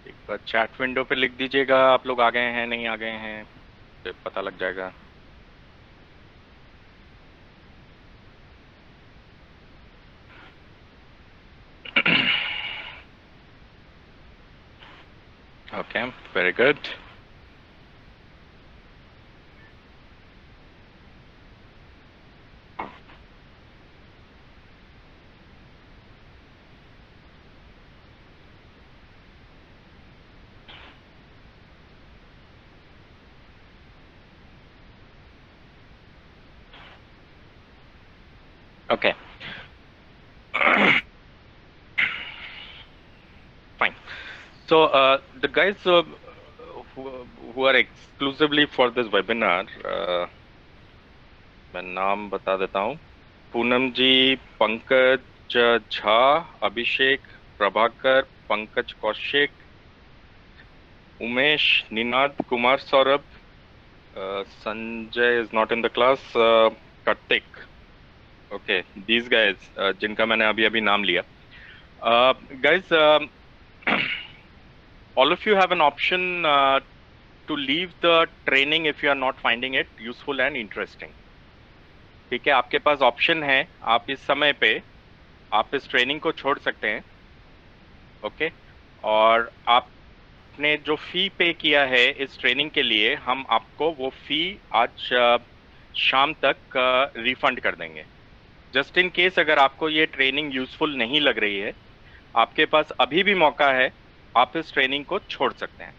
एक बार chat window पे लिख दीजिएगा, आप लोग आ गए हैं नहीं आ गए हैं, तो पता लग जाएगा। Okay, very good. Okay, fine. So, the guys who are exclusively for this webinar, मैं नाम बता देता हूँ। पूनम जी, पंकज झा, अभिषेक, Prabhakar, Pankaj Kaushik, Umesh, Ninad, Kumar Saurabh, Sanjay is not in the class, Kartik. Okay, these guys जिनका मैंने अभी अभी नाम लिया। Guys, all of you have an option to leave the training if you are not finding it useful and interesting. ठीक है, आपके पास ऑप्शन है, आप इस समय पे आप इस ट्रेनिंग को छोड़ सकते हैं। ओके, और आपने जो फी पे किया है इस ट्रेनिंग के लिए, हम आपको वो फी आज शाम तक रिफंड कर देंगे। जस्ट इन केस अगर आपको ये ट्रेनिंग यूजफुल नहीं लग रही है, आपके पास अभी भी मौका है, आप इस ट्रेनिंग को छोड़ सकते हैं।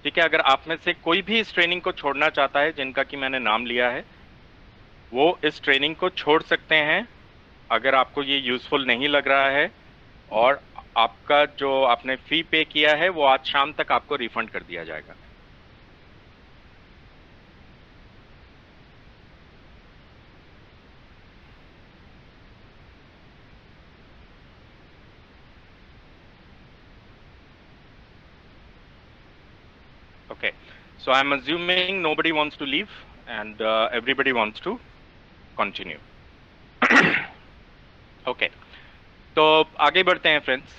ठीक है, अगर आप में से कोई भी इस ट्रेनिंग को छोड़ना चाहता है, जिनका कि मैंने नाम लिया है, वो इस ट्रेनिंग को छोड़ सकते हैं अगर आपको ये यूजफुल नहीं लग रहा है, और आपका जो आपने फी पे किया है वो आज शाम तक आपको रिफंड कर दिया जाएगा। Okay, so I am assuming nobody wants to leave and everybody wants to continue. Okay, तो आगे बढ़ते हैं फ्रेंड्स।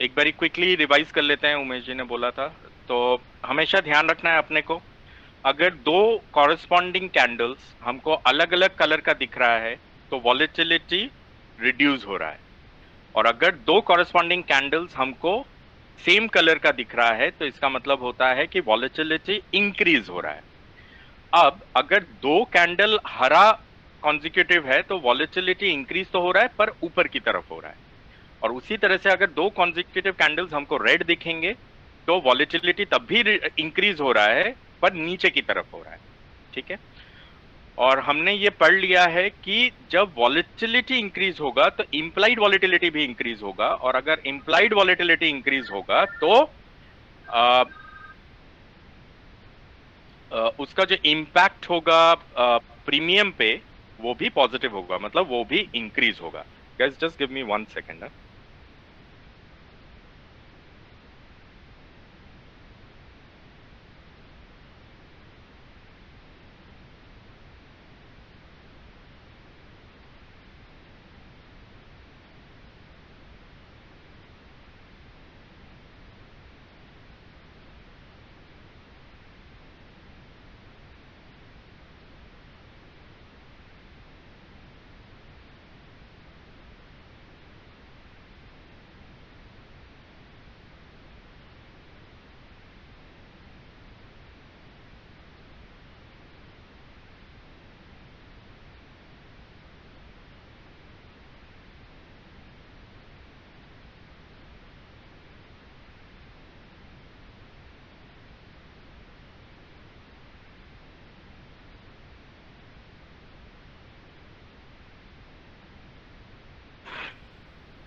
एक बारी क्विकली रिवाइज कर लेते हैं, उमेश जी ने बोला था। तो हमेशा ध्यान रखना है अपने को, अगर दो कॉरेस्पॉन्डिंग कैंडल्स हमको अलग अलग कलर का दिख रहा है तो वॉलेटिलिटी रिड्यूस हो रहा है, और अगर दो कॉरेस्पॉन्डिंग कैंडल्स हमको सेम कलर का दिख रहा है तो इसका मतलब होता है कि वॉलेटिलिटी इंक्रीज हो रहा है। अब अगर दो कैंडल हरा कॉन्जिक्यूटिव है तो वॉलेटिलिटी इंक्रीज तो हो रहा है पर ऊपर की तरफ हो रहा है, और उसी तरह से अगर दो कॉन्जिक्यूटिव कैंडल्स हमको रेड दिखेंगे तो वॉलेटिलिटी तब भी इंक्रीज हो रहा है पर नीचे की तरफ हो रहा है। ठीक है, और हमने ये पढ़ लिया है कि जब वॉलेटिलिटी इंक्रीज होगा तो इंप्लाइड वॉलेटिलिटी भी इंक्रीज होगा, और अगर इंप्लाइड वॉलेटिलिटी इंक्रीज होगा तो आ, उसका जो इम्पैक्ट होगा प्रीमियम पे वो भी पॉजिटिव होगा, मतलब वो भी इंक्रीज होगा। Guys just give me 1 second.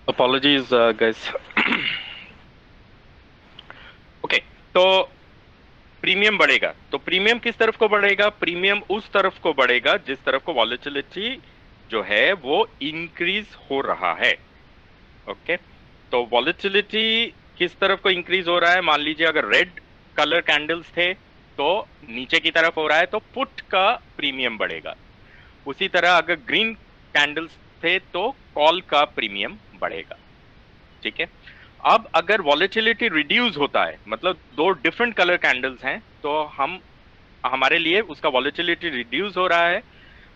Apologies guys. Okay, तो प्रीमियम बढ़ेगा तो प्रीमियम किस तरफ को बढ़ेगा? प्रीमियम उस तरफ को बढ़ेगा जिस तरफ को वॉलेटिलिटी जो है वो इंक्रीज हो रहा है। ओके, तो वॉलेटिलिटी किस तरफ को इंक्रीज हो रहा है? मान लीजिए अगर रेड कलर कैंडल्स थे तो नीचे की तरफ हो रहा है तो पुट का प्रीमियम बढ़ेगा। उसी तरह अगर ग्रीन कैंडल्स थे तो कॉल का प्रीमियम बढ़ेगा, ठीक है। अब अगर वॉलेटिलिटी रिड्यूस होता है, मतलब दो डिफरेंट कलर कैंडल्स हैं, तो हमारे लिए उसका वॉलेटिलिटी रिड्यूस हो रहा है।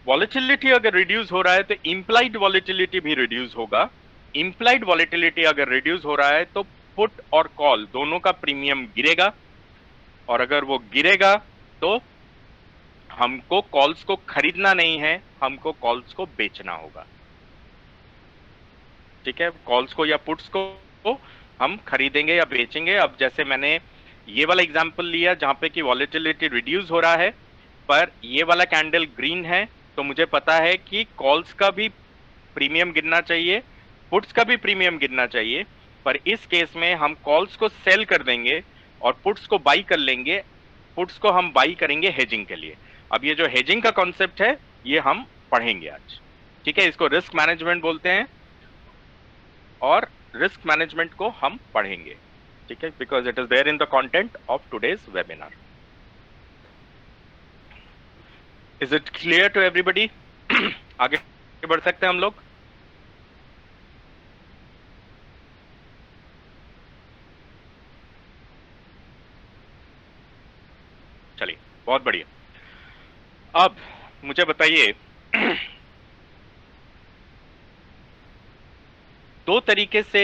वॉलेटिलिटी अगर रिड्यूस हो रहा है तो इंप्लाइड वॉलेटिलिटी भी रिड्यूस होगा। इंप्लाइड वॉलेटिलिटी अगर रिड्यूस हो रहा है तो पुट और कॉल दोनों का प्रीमियम गिरेगा, और अगर वो गिरेगा तो हमको कॉल्स को खरीदना नहीं है, हमको कॉल्स को बेचना होगा, ठीक है। कॉल्स को या पुट्स को हम खरीदेंगे या बेचेंगे। अब जैसे मैंने ये वाला एग्जांपल लिया जहां पे कि वॉलेटिलिटी रिड्यूस हो रहा है, पर ये वाला कैंडल ग्रीन है, तो मुझे पता है कि कॉल्स का भी प्रीमियम गिरना चाहिए, पुट्स का भी प्रीमियम गिरना चाहिए। पर इस केस में हम कॉल्स को सेल कर देंगे और पुट्स को बाई कर लेंगे। पुट्स को हम बाई करेंगे हेजिंग के लिए। अब ये जो हेजिंग का कॉन्सेप्ट है ये हम पढ़ेंगे आज, ठीक है। इसको रिस्क मैनेजमेंट बोलते हैं, और रिस्क मैनेजमेंट को हम पढ़ेंगे, ठीक है, because it is there in the content of today's webinar. Is it clear to everybody? आगे बढ़ सकते हैं हम लोग? चलिए, बहुत बढ़िया। अब मुझे बताइए, दो तरीके से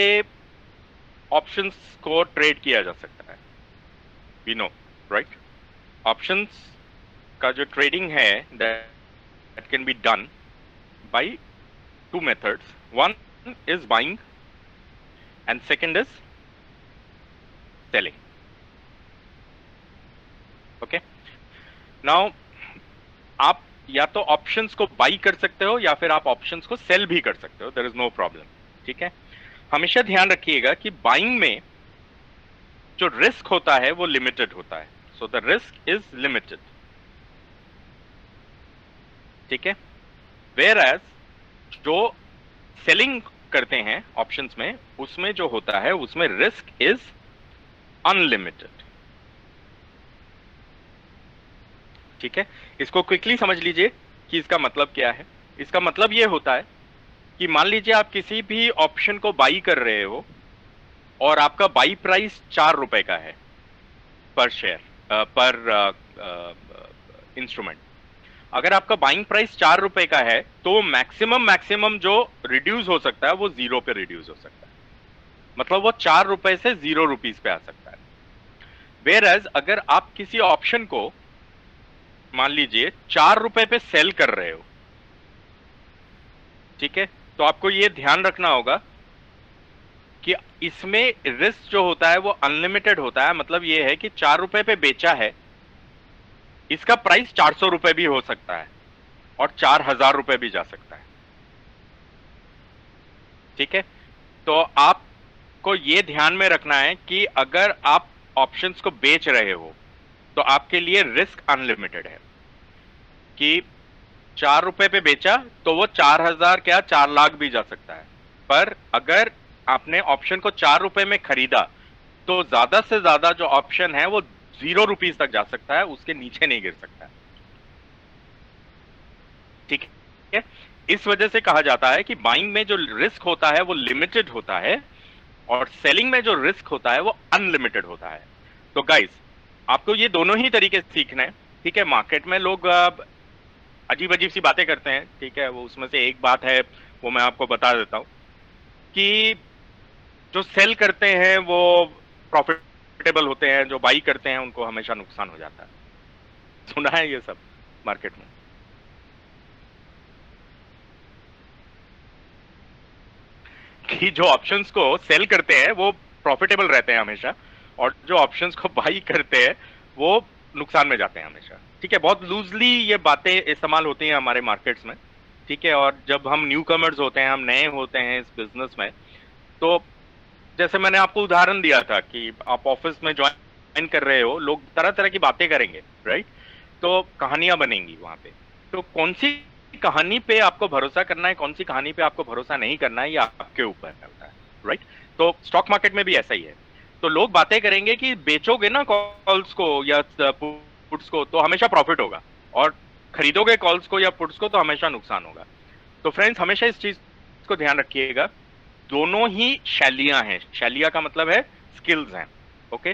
ऑप्शंस को ट्रेड किया जा सकता है, वी नो, राइट। ऑप्शंस का जो ट्रेडिंग है that can be done by two methods. One is buying and second is selling, okay. Now आप या तो ऑप्शंस को बाई कर सकते हो या फिर आप ऑप्शंस को सेल भी कर सकते हो, देयर इज नो प्रॉब्लम, ठीक है। हमेशा ध्यान रखिएगा कि बाइंग में जो रिस्क होता है वो लिमिटेड होता है, so the risk is limited, ठीक है। वेयर एज जो सेलिंग करते हैं ऑप्शंस में, उसमें जो होता है उसमें रिस्क इज अनलिमिटेड, ठीक है। इसको क्विकली समझ लीजिए कि इसका मतलब क्या है। इसका मतलब यह होता है कि मान लीजिए आप किसी भी ऑप्शन को बाई कर रहे हो और आपका बाई प्राइस 4 रुपए का है पर शेयर, पर इंस्ट्रूमेंट। अगर आपका बाइंग प्राइस 4 रुपए का है तो मैक्सिमम जो रिड्यूस हो सकता है वो 0 पे रिड्यूस हो सकता है, मतलब वो 4 रुपए से 0 रुपीस पे आ सकता है। वेयर एज अगर आप किसी ऑप्शन को मान लीजिए 4 रुपए पे सेल कर रहे हो, ठीक है, तो आपको यह ध्यान रखना होगा कि इसमें रिस्क जो होता है वो अनलिमिटेड होता है। मतलब यह है कि 4 रुपए पे बेचा है, इसका प्राइस 400 रुपए भी हो सकता है और 4000 रुपए भी जा सकता है, ठीक है। तो आपको यह ध्यान में रखना है कि अगर आप ऑप्शंस को बेच रहे हो तो आपके लिए रिस्क अनलिमिटेड है कि 4 रुपए पे बेचा तो वो 4000 क्या 4 लाख भी जा सकता है। पर अगर आपने ऑप्शन को 4 रुपए में खरीदा तो ज्यादा से ज्यादा जो ऑप्शन है वो 0 रुपीस तक जा सकता है, उसके नीचे नहीं गिर सकता है, ठीक है। इस वजह से कहा जाता है कि बाइंग में जो रिस्क होता है वो लिमिटेड होता है और सेलिंग में जो रिस्क होता है वो अनलिमिटेड होता है। तो गाइस, आपको ये दोनों ही तरीके सीखना है, ठीक है। मार्केट में लोग अजीब अजीब सी बातें करते हैं, ठीक है। वो उसमें से एक बात है वो मैं आपको बता देता हूं कि जो सेल करते हैं वो प्रॉफिटेबल होते हैं, जो बाई करते हैं उनको हमेशा नुकसान हो जाता है। सुना है ये सब मार्केट में? कि जो ऑप्शंस को सेल करते हैं वो प्रॉफिटेबल रहते हैं हमेशा, और जो ऑप्शंस को बाई करते हैं वो नुकसान में जाते हैं हमेशा, ठीक है। बहुत लूजली ये बातें इस्तेमाल होती हैं हमारे मार्केट्स में, ठीक है। और जब हम न्यू कमर्स होते हैं, हम नए होते हैं इस बिजनेस में, तो जैसे मैंने आपको उदाहरण दिया था कि आप ऑफिस में ज्वाइन कर रहे हो, लोग तरह तरह की बातें करेंगे, राइट। तो कहानियां बनेंगी वहां पे, तो कौन सी कहानी पे आपको भरोसा करना है, कौन सी कहानी पे आपको भरोसा नहीं करना है, ये आपके ऊपर होता है, राइट। तो स्टॉक मार्केट में भी ऐसा ही है। तो लोग बातें करेंगे कि बेचोगे ना कॉल्स को या पुट्स को तो हमेशा प्रॉफिट होगा, और खरीदोगे कॉल्स को या पुट्स को तो हमेशा नुकसान होगा। तो फ्रेंड्स हमेशा इस चीज को ध्यान रखिएगा, दोनों ही शैलियां हैं। शैलिया का मतलब है स्किल्स हैं। Okay,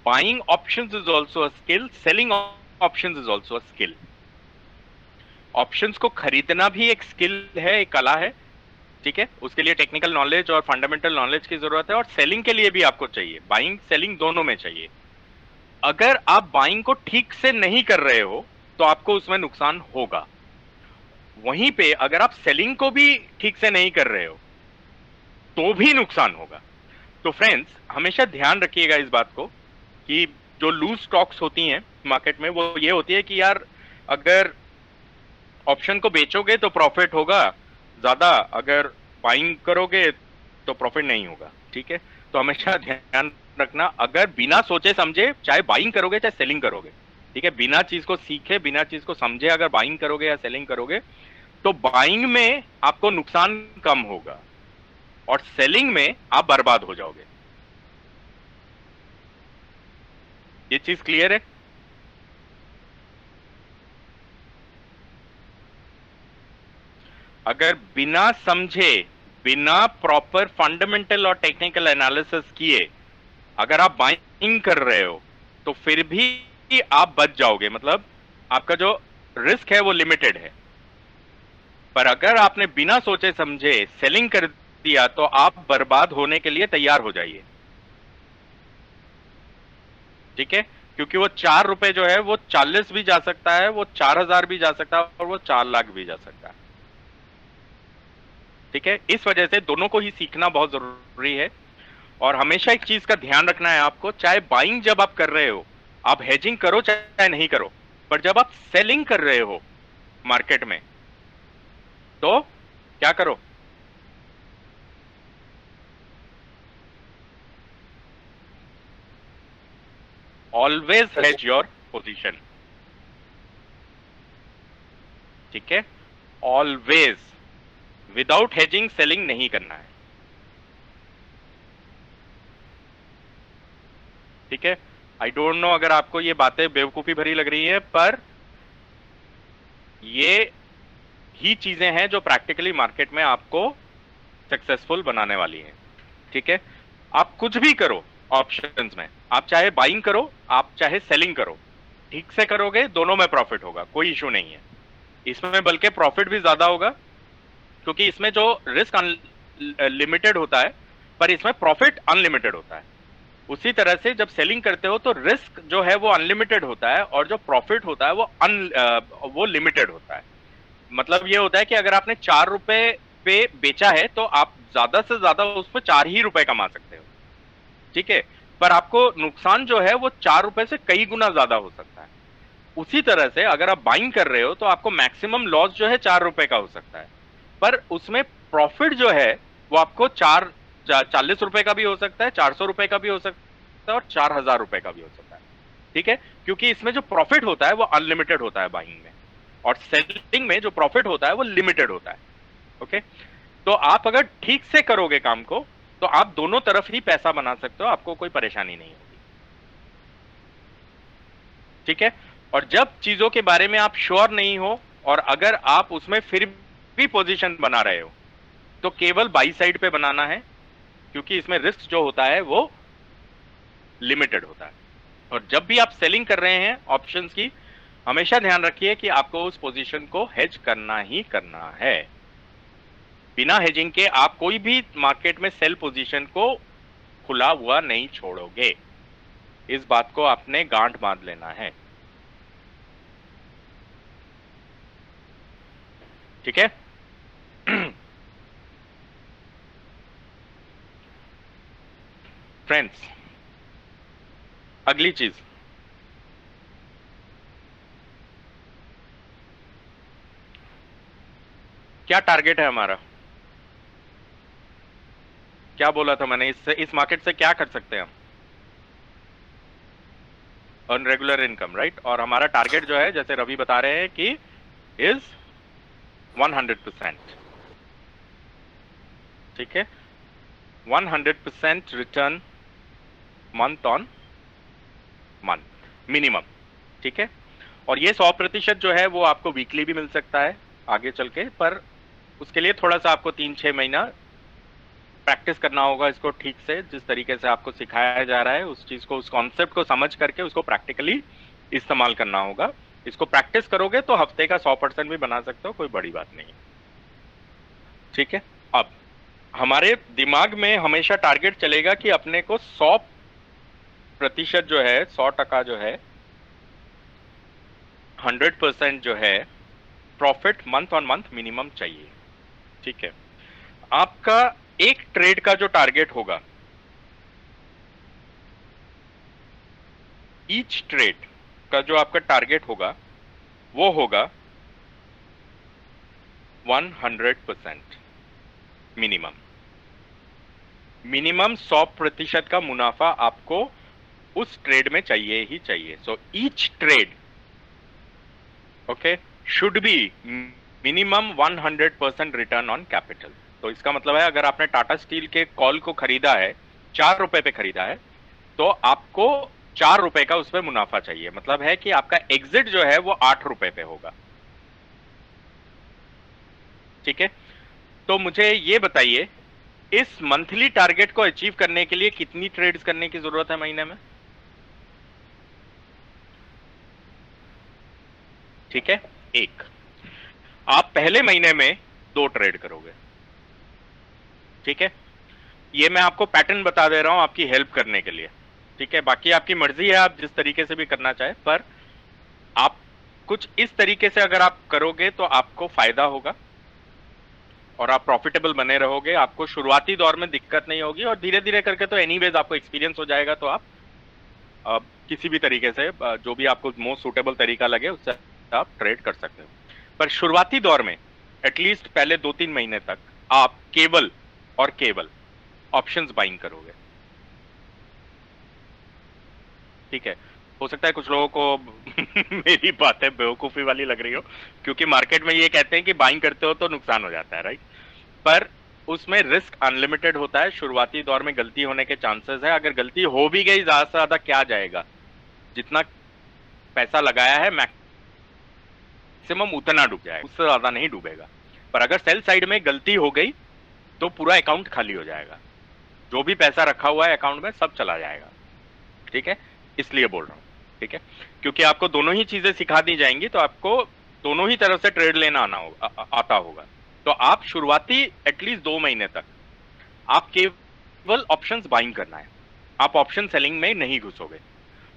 buying options is also a skill, selling options is also a skill. Options को खरीदना भी एक स्किल है, एक कला है, ठीक है। उसके लिए टेक्निकल नॉलेज और फंडामेंटल नॉलेज की जरूरत है, और सेलिंग के लिए भी आपको चाहिए, बाइंग सेलिंग दोनों में चाहिए। अगर आप बाइंग को ठीक से नहीं कर रहे हो तो आपको उसमें नुकसान होगा। वहीं पे अगर आप सेलिंग को भी ठीक से नहीं कर रहे हो तो भी नुकसान होगा। तो फ्रेंड्स हमेशा ध्यान रखिएगा इस बात को कि जो लूज स्टॉक्स होती हैं मार्केट में वो ये होती है कि यार अगर ऑप्शन को बेचोगे तो प्रॉफिट होगा ज्यादा, अगर बाइंग करोगे तो प्रॉफिट नहीं होगा, ठीक है। तो हमेशा ध्यान रखना, अगर बिना सोचे समझे चाहे बाइंग करोगे चाहे सेलिंग करोगे, ठीक है, बिना चीज को सीखे बिना चीज को समझे अगर बाइंग करोगे या सेलिंग करोगे तो बाइंग में आपको नुकसान कम होगा और सेलिंग में आप बर्बाद हो जाओगे। ये चीज क्लियर है? अगर बिना समझे बिना प्रॉपर फंडामेंटल और टेक्निकल एनालिसिस किए अगर आप बाइंग कर रहे हो तो फिर भी आप बच जाओगे, मतलब आपका जो रिस्क है वो लिमिटेड है। पर अगर आपने बिना सोचे समझे सेलिंग कर दिया तो आप बर्बाद होने के लिए तैयार हो जाइए, ठीक है। क्योंकि वो 4 रुपए जो है वो 40 भी जा सकता है, वो 4,000 भी जा सकता है और वो 4 लाख भी जा सकता है, ठीक है। इस वजह से दोनों को ही सीखना बहुत जरूरी है। और हमेशा एक चीज का ध्यान रखना है आपको, चाहे बाइंग जब आप कर रहे हो आप हेजिंग करो चाहे नहीं करो, पर जब आप सेलिंग कर रहे हो मार्केट में तो क्या करो, ऑलवेज हेज योर पोजीशन, ठीक है। ऑलवेज, विदाउट हेजिंग सेलिंग नहीं करना है, ठीक है। आई डोंट नो अगर आपको ये बातें बेवकूफी भरी लग रही है, पर ये ही चीजें हैं जो प्रैक्टिकली मार्केट में आपको सक्सेसफुल बनाने वाली हैं, ठीक है। आप कुछ भी करो ऑप्शंस में, आप चाहे बाइंग करो आप चाहे सेलिंग करो, ठीक से करोगे दोनों में प्रॉफिट होगा, कोई इशू नहीं है। इसमें बल्कि प्रॉफिट भी ज्यादा होगा क्योंकि इसमें जो रिस्क लिमिटेड होता है पर इसमें प्रॉफिट अनलिमिटेड होता है। उसी तरह से जब सेलिंग करते हो तो रिस्क जो है वो अनलिमिटेड होता है और जो प्रॉफिट होता है वो लिमिटेड होता है। मतलब ये होता है कि अगर आपने 4 रुपए पे बेचा है तो आप ज्यादा से ज्यादा उस पर 4 ही रुपए कमा सकते हो, ठीक है। पर आपको नुकसान जो है वो 4 रुपए से कई गुना ज्यादा हो सकता है। उसी तरह से अगर आप बाइंग कर रहे हो तो आपको मैक्सिमम लॉस जो है 4 रुपए का हो सकता है, पर उसमें प्रॉफिट जो है वो आपको 40 रुपए का भी हो सकता है, 400 रुपए का भी हो सकता है और 4,000 रुपए का भी हो सकता है, ठीक है। क्योंकि इसमें जो प्रॉफिट होता है वो अनलिमिटेड होता है बाइंग में, और सेलिंग में जो प्रॉफिट होता है वो लिमिटेड होता है, ओके। तो आप अगर ठीक से करोगे काम को तो आप दोनों तरफ ही पैसा बना सकते हो, आपको कोई परेशानी नहीं होगी, ठीक है। और जब चीजों के बारे में आप श्योर नहीं हो और अगर आप उसमें फिर भी पोजीशन बना रहे हो तो केवल बाई साइड पे बनाना है, क्योंकि इसमें रिस्क जो होता है वो लिमिटेड होता है। और जब भी आप सेलिंग कर रहे हैं ऑप्शंस की, हमेशा ध्यान रखिए कि आपको उस पोजीशन को हेज करना ही करना है। बिना हेजिंग के आप कोई भी मार्केट में सेल पोजीशन को खुला हुआ नहीं छोड़ोगे, इस बात को आपने गांठ बांध लेना है, ठीक है। फ्रेंड्स अगली चीज, क्या टारगेट है हमारा, क्या बोला था मैंने, इस मार्केट से क्या कर सकते हैं हम, अर्न रेगुलर इनकम, राइट। और हमारा टारगेट जो है जैसे रवि बता रहे हैं कि इज 100%, ठीक है, 100% return month on month minimum, ठीक है। और ये 100% जो है वो आपको वीकली भी मिल सकता है आगे चल के, पर उसके लिए थोड़ा सा आपको 3-6 महीना प्रैक्टिस करना होगा इसको ठीक से, जिस तरीके से आपको सिखाया जा रहा है उस चीज को, उस कॉन्सेप्ट को समझ करके उसको प्रैक्टिकली इस्तेमाल करना होगा। इसको प्रैक्टिस करोगे तो हफ्ते का 100% भी बना सकते हो, कोई बड़ी बात नहीं है। ठीक है। अब हमारे दिमाग में हमेशा टारगेट चलेगा कि अपने को 100% जो है, 100% जो है, 100% जो है profit month on month minimum चाहिए। ठीक है। आपका एक ट्रेड का जो टारगेट होगा, ईच ट्रेड का जो आपका टारगेट होगा वो होगा 100% मिनिमम। मिनिमम 100% का मुनाफा आपको उस ट्रेड में चाहिए ही चाहिए। So each trade, okay, should be minimum 100% return on capital. तो इसका मतलब है अगर आपने टाटा स्टील के कॉल को खरीदा है, 4 रुपए पे खरीदा है, तो आपको 4 रुपए का उसमें मुनाफा चाहिए। मतलब है कि आपका एग्जिट जो है वो 8 रुपए पे होगा। ठीक है। तो मुझे ये बताइए, इस मंथली टारगेट को अचीव करने के लिए कितनी ट्रेड्स करने की जरूरत है महीने में? ठीक है, एक। आप पहले महीने में 2 ट्रेड करोगे। ठीक है। ये मैं आपको पैटर्न बता दे रहा हूं आपकी हेल्प करने के लिए। ठीक है, बाकी आपकी मर्जी है, आप जिस तरीके से भी करना चाहे, पर आप कुछ इस तरीके से अगर आप करोगे तो आपको फायदा होगा और आप प्रॉफिटेबल बने रहोगे। आपको शुरुआती दौर में दिक्कत नहीं होगी और धीरे धीरे करके तो एनीवेज आपको एक्सपीरियंस हो जाएगा। तो आप किसी भी तरीके से जो भी आपको मोस्ट सुटेबल तरीका लगे उससे आप ट्रेड कर सकते हो। पर शुरुआती दौर में एटलीस्ट पहले 2-3 महीने तक आप केवल और केवल ऑप्शंस बाइंग करोगे। ठीक है। हो सकता है कुछ लोगों को मेरी बातें बेवकूफी वाली लग रही हो, क्योंकि मार्केट में ये कहते हैं कि बाइंग करते हो तो नुकसान हो जाता है, राइट? पर उसमें रिस्क अनलिमिटेड होता है। शुरुआती दौर में गलती होने के चांसेस है, अगर गलती हो भी गई ज्यादा से ज्यादा क्या जाएगा, जितना पैसा लगाया है मैक्सिमम उतना डूब जाएगा, उससे ज्यादा नहीं डूबेगा। पर अगर सेल साइड में गलती हो गई तो पूरा अकाउंट खाली हो जाएगा, जो भी पैसा रखा हुआ है अकाउंट में सब चला जाएगा। ठीक है, इसलिए बोल रहा हूँ। ठीक है, क्योंकि आपको दोनों ही चीजें सिखा दी जाएंगी तो आपको दोनों ही तरफ से ट्रेड लेना आना होगा, आता होगा। तो आप शुरुआती एटलीस्ट 2 महीने तक आप केवल ऑप्शंस बाइंग करना है। आप ऑप्शन सेलिंग में नहीं घुसोगे।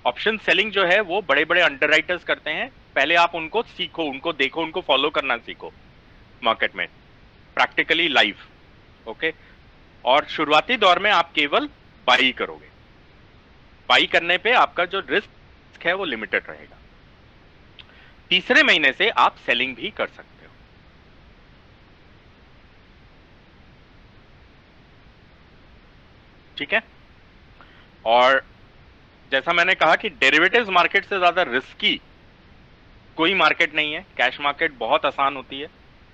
ऑप्शन सेलिंग जो है वो बड़े बड़े अंडरराइटर्स करते हैं, पहले आप उनको सीखो, उनको देखो, उनको फॉलो करना सीखो मार्केट में, प्रैक्टिकली लाइव। ओके। और शुरुआती दौर में आप केवल बाई करोगे। बाई करने पे आपका जो रिस्क है वो लिमिटेड रहेगा। तीसरे महीने से आप सेलिंग भी कर सकते हो। ठीक है। और जैसा मैंने कहा कि डेरिवेटिव्स मार्केट से ज्यादा रिस्की कोई मार्केट नहीं है। कैश मार्केट बहुत आसान होती है।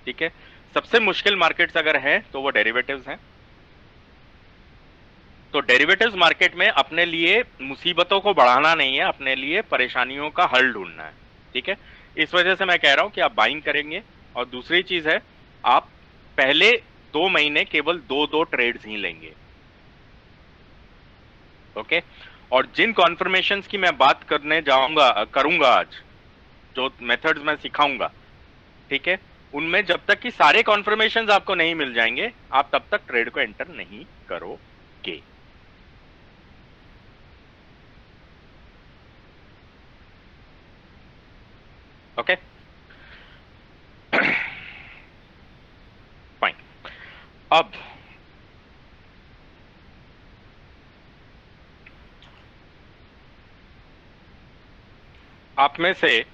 ठीक है। सबसे मुश्किल मार्केट्स अगर हैं तो वो डेरिवेटिव्स हैं। तो डेरिवेटिव्स मार्केट में अपने लिए मुसीबतों को बढ़ाना नहीं है, अपने लिए परेशानियों का हल ढूंढना है। ठीक है। इस वजह से मैं कह रहा हूं कि आप बाइंग करेंगे। और दूसरी चीज है, आप पहले 2 महीने केवल 2-2 ट्रेड्स ही लेंगे। ओके। और जिन कॉन्फर्मेशंस की मैं बात करने जाऊंगा करूंगा आज, जो मेथड्स मैं सिखाऊंगा, ठीक है, उनमें जब तक कि सारे कॉन्फर्मेशंस आपको नहीं मिल जाएंगे आप तब तक ट्रेड को एंटर नहीं करोगे। Okay, fine. अब आप में से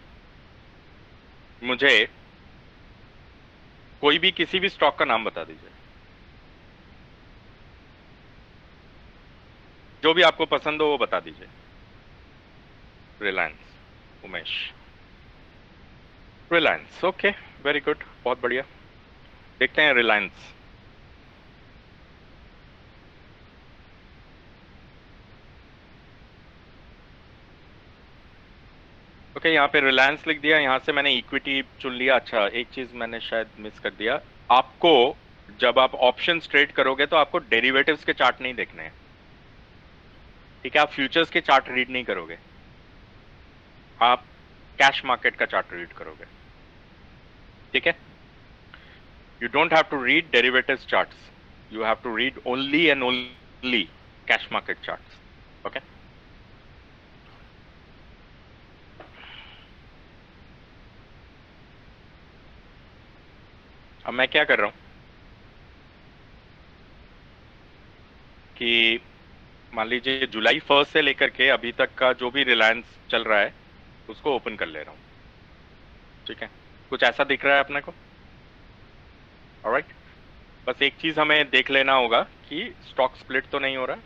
मुझे कोई भी किसी भी स्टॉक का नाम बता दीजिए, जो भी आपको पसंद हो वो बता दीजिए। Reliance, Umesh. Reliance, okay, very good, बहुत बढ़िया। देखते हैं रिलायंस। ओके, यहाँ पे रिलायंस लिख दिया, यहाँ से मैंने इक्विटी चुन लिया। अच्छा, एक चीज मैंने शायद मिस कर दिया। आपको जब आप ऑप्शन ट्रेड करोगे तो आपको डेरिवेटिव्स के चार्ट नहीं देखने हैं, ठीक है? आप फ्यूचर्स के चार्ट रीड नहीं करोगे, आप कैश मार्केट का चार्ट रीड करोगे, ठीक है? You don't have to read derivatives charts, you have to read only and only cash market charts. Okay, अब मैं क्या कर रहा हूं कि मान लीजिए जुलाई 1 से लेकर के अभी तक का जो भी रिलायंस चल रहा है उसको ओपन कर ले रहा हूं, ठीक है? कुछ ऐसा दिख रहा है अपने को? ऑलराइट, बस एक चीज हमें देख लेना होगा कि स्टॉक स्प्लिट तो नहीं हो रहा है।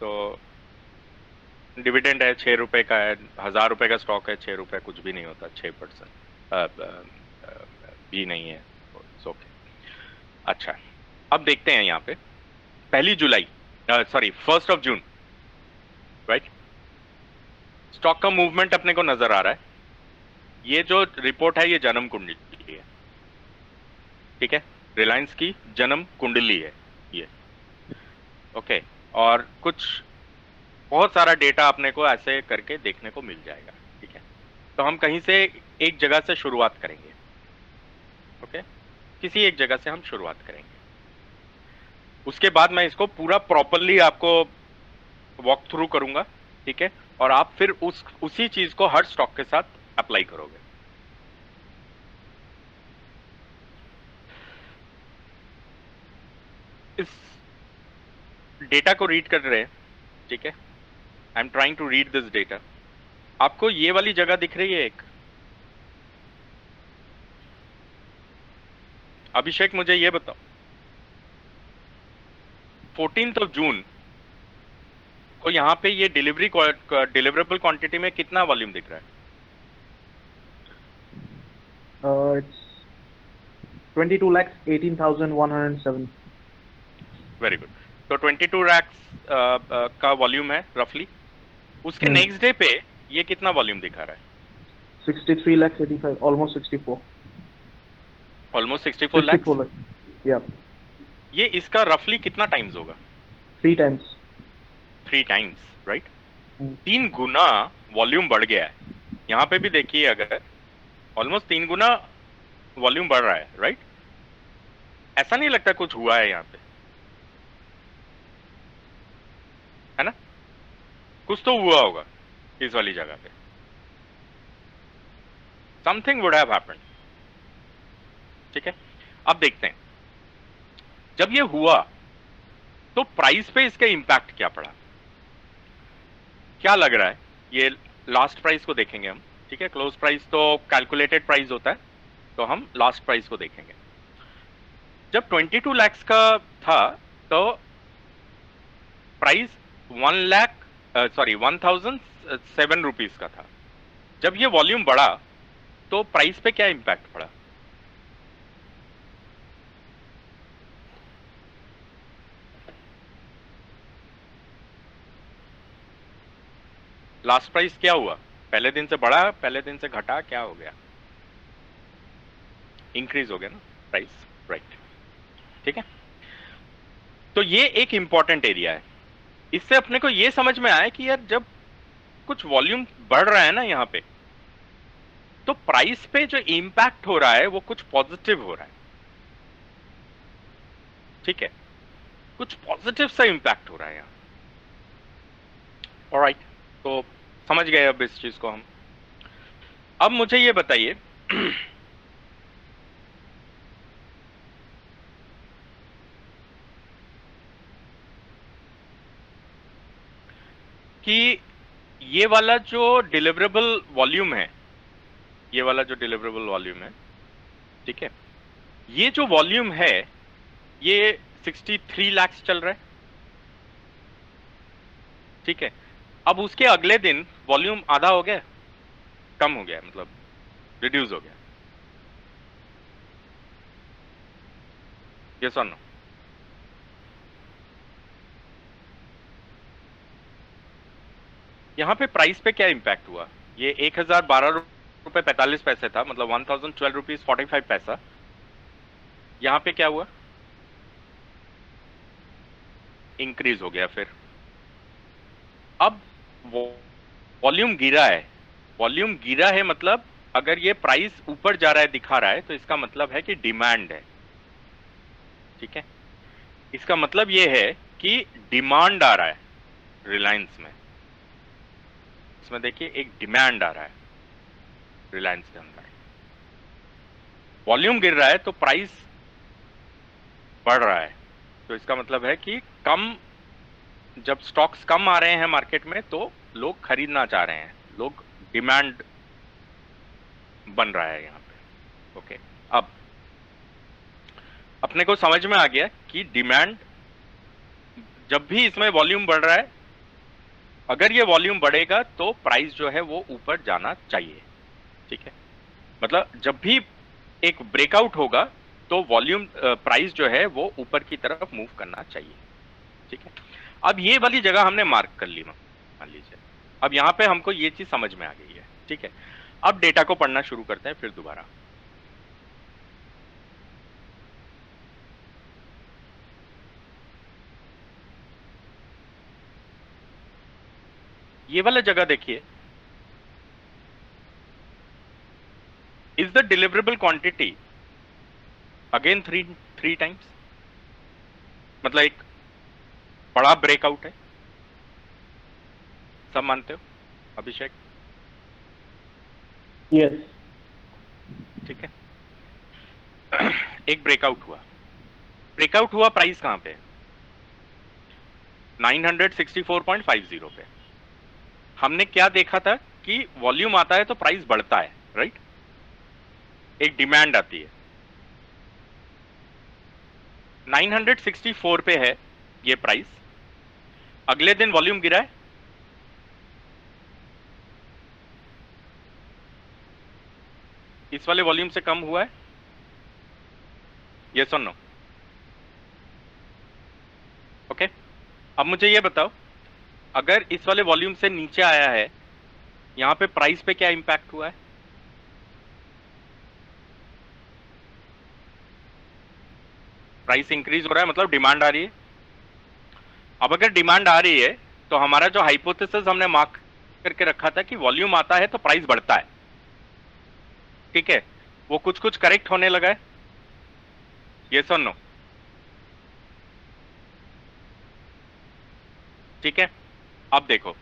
तो डिविडेंड है, 6 रुपए का है, 1000 रुपए का स्टॉक है, 6 रुपए कुछ भी नहीं होता, 6% भी नहीं है, ओके। अच्छा, अब देखते हैं यहाँ पे 1 जुलाई, सॉरी 1 जून, राइट? स्टॉक का मूवमेंट अपने को नजर आ रहा है। ये जो रिपोर्ट है ये जन्म कुंडली है, ठीक है? रिलायंस की जन्म कुंडली है ये, ओके। और कुछ बहुत सारा डेटा अपने को ऐसे करके देखने को मिल जाएगा, ठीक है? तो हम कहीं से एक जगह से शुरुआत करेंगे, ओके? किसी एक जगह से हम शुरुआत करेंगे, उसके बाद मैं इसको पूरा प्रॉपरली आपको वॉक थ्रू करूंगा, ठीक है? और आप फिर उसी चीज को हर स्टॉक के साथ अप्लाई करोगे। इस डेटा को रीड कर रहे हैं, ठीक है? I am trying to read this data. आपको ये वाली जगह दिख रही है एक? अभिषेक मुझे ये बताओ, 14 जून को यहाँ पे ये डिलीवरेबल क्वांटिटी में कितना वॉल्यूम दिख रहा है? It's 22,18,107. Very good. तो 22 लाख का वॉल्यूम है रफली। उसके नेक्स्ट डे पे ये कितना वॉल्यूम दिखा रहा है? 63,85, almost 64. Almost 64 lakh. 64 lakhs. Yeah, ये इसका रफली कितना टाइम्स होगा? 3 times. 3 times, right? 3 गुना वॉल्यूम बढ़ गया है। यहाँ पे भी देखिए, अगर ऑलमोस्ट 3 गुना वॉल्यूम बढ़ रहा है, राइट? ऐसा नहीं लगता कुछ हुआ है यहाँ पे, है ना? कुछ तो हुआ होगा इस वाली जगह पे, समथिंग वुड हैव हैपेंड, ठीक है? अब देखते हैं, जब ये हुआ तो प्राइस पे इसका इंपैक्ट क्या पड़ा, क्या लग रहा है? ये लास्ट प्राइस को देखेंगे हम, ठीक है? क्लोज प्राइस तो कैलकुलेटेड प्राइस होता है, तो हम लास्ट प्राइस को देखेंगे। जब 22 लाख का था तो प्राइस 1007 रुपीज का था। जब ये वॉल्यूम बढ़ा तो प्राइस पे क्या इंपैक्ट पड़ा? लास्ट प्राइस क्या हुआ? पहले दिन से बढ़ा, पहले दिन से घटा, क्या हो गया? इंक्रीज हो गया ना प्राइस, राइट? ठीक है, तो ये एक इंपॉर्टेंट एरिया है। इससे अपने को ये समझ में आया कि यार जब कुछ वॉल्यूम बढ़ रहा है ना यहाँ पे, तो प्राइस पे जो इंपैक्ट हो रहा है वो कुछ पॉजिटिव हो रहा है, ठीक है? कुछ पॉजिटिव सा इंपैक्ट हो रहा है यहाँ। ऑलराइट, तो समझ गए अब इस चीज को हम। अब मुझे ये बताइए कि ये वाला जो डिलीवरेबल वॉल्यूम है, ये वाला जो डिलीवरेबल वॉल्यूम है, ठीक है? ये जो वॉल्यूम है ये 63 लाख चल रहा है, ठीक है? अब उसके अगले दिन वॉल्यूम आधा हो गया, कम हो गया, मतलब रिड्यूस हो गया। यस और नो? यहां पे प्राइस पे क्या इंपैक्ट हुआ? ये 1012 रुपए 45 पैसे था, मतलब 1012 रुपीज 45 पैसा। यहां पे क्या हुआ, इंक्रीज हो गया फिर। अब वॉल्यूम गिरा है, वॉल्यूम गिरा है मतलब अगर ये प्राइस ऊपर जा रहा है दिखा रहा है तो इसका मतलब है कि डिमांड है। ठीक है, इसका मतलब ये है कि डिमांड आ रहा है रिलायंस में। इसमें देखिए एक डिमांड आ रहा है रिलायंस के अंदर। वॉल्यूम गिर रहा है तो प्राइस बढ़ रहा है, तो इसका मतलब है कि कम, जब स्टॉक्स कम आ रहे हैं मार्केट में तो लोग खरीदना चाह रहे हैं, लोग डिमांड बन रहा है यहाँ पे। ओके, अब अपने को समझ में आ गया कि डिमांड, जब भी इसमें वॉल्यूम बढ़ रहा है, अगर ये वॉल्यूम बढ़ेगा तो प्राइस जो है वो ऊपर जाना चाहिए। ठीक है, मतलब जब भी एक ब्रेकआउट होगा तो वॉल्यूम प्राइस जो है वो ऊपर की तरफ मूव करना चाहिए। ठीक है, अब ये वाली जगह हमने मार्क कर ली, मान लीजिए। अब यहां पे हमको ये चीज समझ में आ गई है। ठीक है, अब डेटा को पढ़ना शुरू करते हैं फिर दोबारा। ये वाला जगह देखिए, is the deliverable quantity again three times, मतलब एक बड़ा ब्रेकआउट है, सब मानते हो अभिषेक? Yes. ठीक है, एक ब्रेकआउट हुआ, ब्रेकआउट हुआ प्राइस कहां पे, 964.50 पे। हमने क्या देखा था कि वॉल्यूम आता है तो प्राइस बढ़ता है, राइट? एक डिमांड आती है, 964 पे है ये प्राइस। अगले दिन वॉल्यूम गिरा है, इस वाले वॉल्यूम से कम हुआ है, यस और नो? ओके, अब मुझे ये बताओ, अगर इस वाले वॉल्यूम से नीचे आया है, यहां पे प्राइस पे क्या इंपैक्ट हुआ है? प्राइस इंक्रीज हो रहा है, मतलब डिमांड आ रही है। अब अगर डिमांड आ रही है तो हमारा जो हाइपोथेसिस हमने मार्क करके रखा था कि वॉल्यूम आता है तो प्राइस बढ़ता है, ठीक है, वो कुछ कुछ करेक्ट होने लगा है, यस और नो? ठीक है, अब देखो,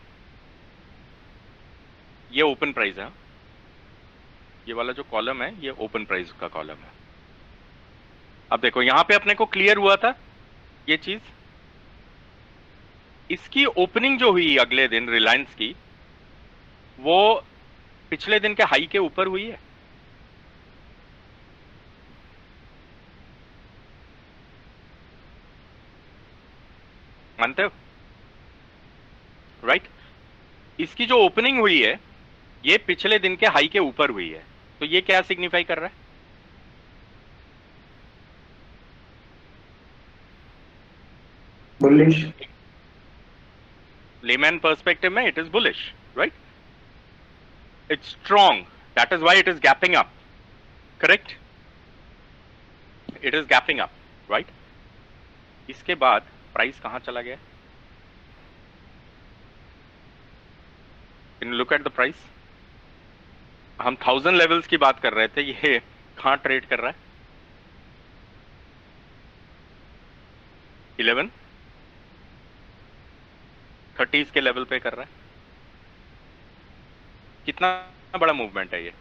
ये ओपन प्राइस है, ये वाला जो कॉलम है ये ओपन प्राइस का कॉलम है। अब देखो यहां पे अपने को क्लियर हुआ था ये चीज, इसकी ओपनिंग जो हुई अगले दिन रिलायंस की, वो पिछले दिन के हाई के ऊपर हुई है। मानते हो? राइट, इसकी जो ओपनिंग हुई है ये पिछले दिन के हाई के ऊपर हुई है, तो ये क्या सिग्निफाई कर रहा है? Bullish. लेमैन पर्सपेक्टिव में it is bullish, right? It's strong, that is why it is gapping up, correct? It is gapping up, right? इसके बाद प्राइस कहां चला गया? Can you look at the price? हम 1000 लेवल्स की बात कर रहे थे, ये कहां ट्रेड कर रहा है? 1130 के लेवल पे कर रहा है। कितना बड़ा मूवमेंट है ये?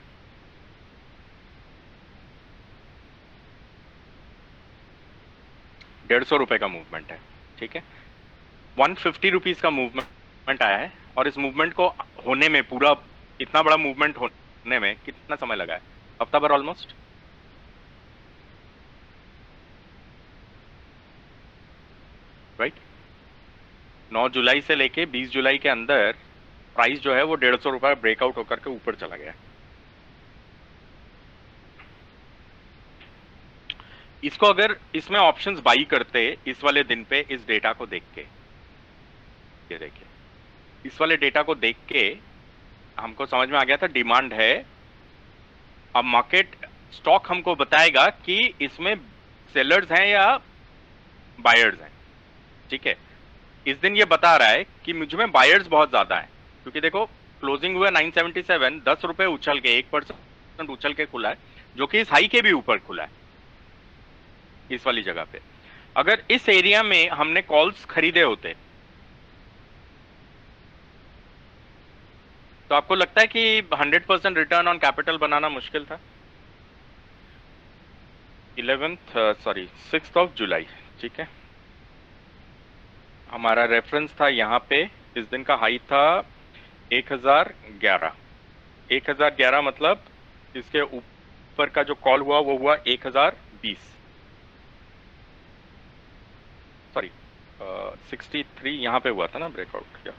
₹150 का मूवमेंट है, ठीक है। 150 रुपीज का मूवमेंट आया है, और इस मूवमेंट को होने में, पूरा इतना बड़ा मूवमेंट होने में कितना समय लगा है? हफ्ता भर ऑलमोस्ट। राइट, 9 जुलाई से लेके 20 जुलाई के अंदर प्राइस जो है वो ₹150 ब्रेकआउट होकर के ऊपर चला गया। इसको अगर इसमें ऑप्शंस बाई करते इस वाले दिन पे, इस डेटा को देख के, ये देखिए, इस वाले डेटा को देख के हमको समझ में आ गया था डिमांड है। अब मार्केट स्टॉक हमको बताएगा कि इसमें सेलर्स हैं या बायर्स हैं। ठीक है, इस दिन ये बता रहा है कि मुझ में बायर्स बहुत ज्यादा हैं, क्योंकि देखो क्लोजिंग हुआ 977, 10 रुपए उछल के 1% उछल के खुला है, जो कि इस हाई के भी ऊपर खुला है इस वाली जगह पे। अगर इस एरिया में हमने कॉल्स खरीदे होते तो आपको लगता है कि 100% रिटर्न ऑन कैपिटल बनाना मुश्किल था? 6 जुलाई, ठीक है। हमारा रेफरेंस था यहाँ पे, इस दिन का हाई था 1011। 1011 मतलब इसके ऊपर का जो कॉल हुआ वो हुआ 1020, सॉरी 63 यहाँ पे हुआ था ना ब्रेकआउट,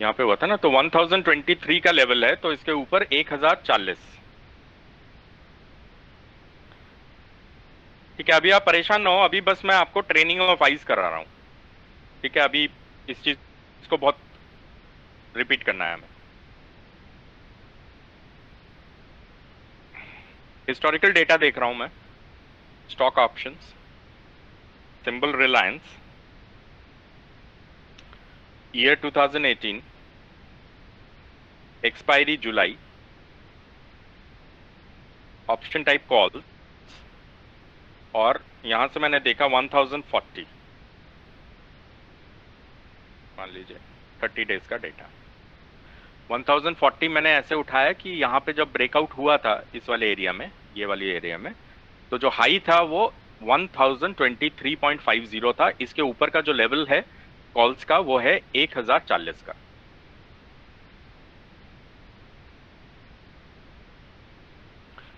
यहाँ पे हुआ था ना, तो 1023 का लेवल है, तो इसके ऊपर 1040। ठीक है, अभी आप परेशान ना हो, अभी बस मैं आपको ट्रेनिंग ऑफ आइज करा रहा हूँ। ठीक है, अभी इस चीज को बहुत रिपीट करना है हमें। हिस्टोरिकल डेटा देख रहा हूं मैं, stock options, symbol Reliance, year 2018, expiry July, option type call, और यहां से मैंने देखा 1040, मान लीजिए 30 डेज का डेटा। 1040 मैंने ऐसे उठाया कि यहाँ पे जब ब्रेकआउट हुआ था इस वाले एरिया में, ये वाली एरिया में, तो जो हाई था वो 1023.50 था। इसके ऊपर का जो लेवल है कॉल्स का वो है 1040 का।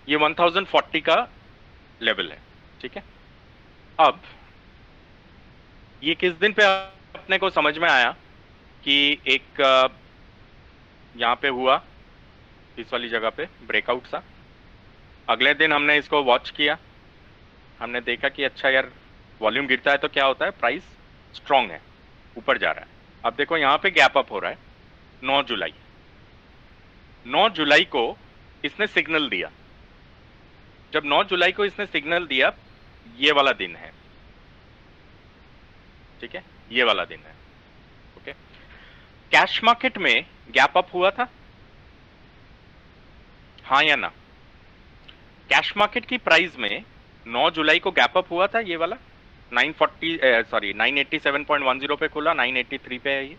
ये 1040 का लेवल है, ठीक है। अब ये किस दिन पे अपने को समझ में आया कि एक यहाँ पे हुआ इस वाली जगह पे ब्रेकआउट सा। अगले दिन हमने इसको वॉच किया, हमने देखा कि अच्छा यार वॉल्यूम गिरता है तो क्या होता है, प्राइस स्ट्रांग है, ऊपर जा रहा है। अब देखो यहाँ पे गैप अप हो रहा है। 9 जुलाई, 9 जुलाई को इसने सिग्नल दिया। जब 9 जुलाई को इसने सिग्नल दिया, ये वाला दिन है, ठीक है, ये वाला दिन है, ओके। कैश मार्केट में गैप अप हुआ था, हाँ या ना? कैश मार्केट की प्राइस में 9 जुलाई को गैप अप हुआ था, ये वाला 987.10 पे खुला, 983 पे है, ये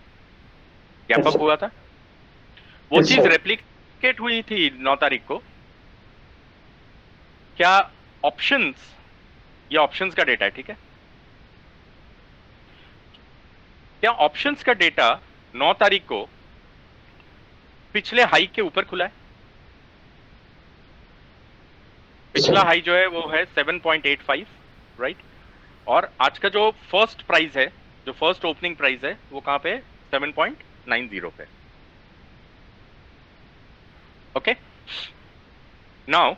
गैप अप हुआ था। वो चीज रेप्लिकेट हुई थी 9 तारीख को। क्या ऑप्शंस, ये ऑप्शंस का डेटा है, ठीक है, क्या ऑप्शंस का डेटा 9 तारीख को पिछले हाई के ऊपर खुला है? पिछला हाई जो है वो है 7.85, राइट। और आज का जो फर्स्ट प्राइस है, जो फर्स्ट ओपनिंग प्राइस है, वो कहां पे? 7.90 पे, ओके। नाउ